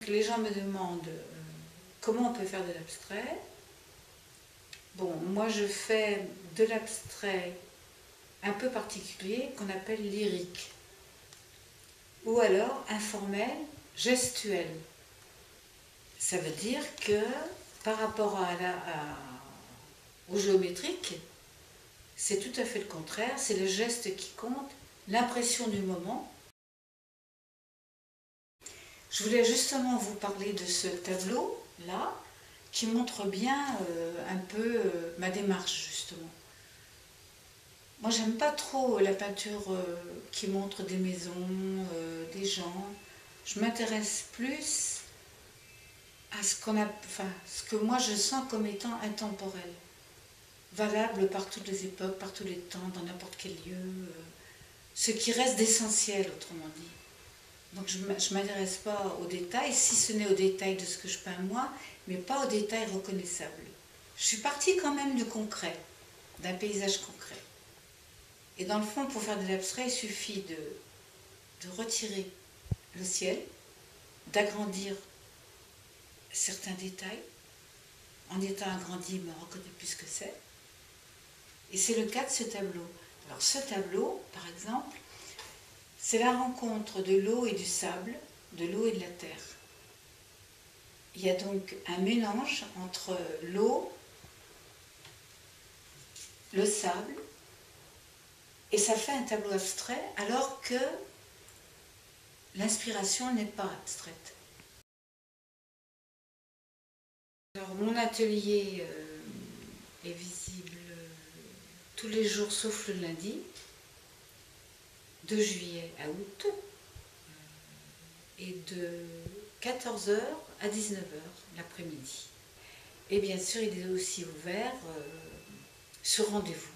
Les gens me demandent comment on peut faire de l'abstrait. Bon, moi je fais de l'abstrait un peu particulier qu'on appelle lyrique, ou alors informel, gestuel. Ça veut dire que par rapport au géométrique, c'est tout à fait le contraire, c'est le geste qui compte, l'impression du moment. Je voulais justement vous parler de ce tableau-là, qui montre bien un peu ma démarche, justement. Moi, j'aime pas trop la peinture qui montre des maisons, des gens. Je m'intéresse plus à ce que moi je sens comme étant intemporel, valable par toutes les époques, par tous les temps, dans n'importe quel lieu, ce qui reste d'essentiel, autrement dit. Donc je ne m'intéresse pas aux détails, si ce n'est aux détails de ce que je peins moi, mais pas aux détails reconnaissables. Je suis partie quand même du concret, d'un paysage concret. Et dans le fond, pour faire de l'abstrait, il suffit de retirer le ciel, d'agrandir certains détails. En étant agrandi, on reconnaît plus ce que c'est. Et c'est le cas de ce tableau. Alors ce tableau, par exemple, c'est la rencontre de l'eau et du sable, de l'eau et de la terre. Il y a donc un mélange entre l'eau, le sable, et ça fait un tableau abstrait, alors que l'inspiration n'est pas abstraite. Alors mon atelier est visible tous les jours sauf le lundi, de juillet à août, et de 14h à 19h l'après-midi. Et bien sûr, il est aussi ouvert sur rendez-vous.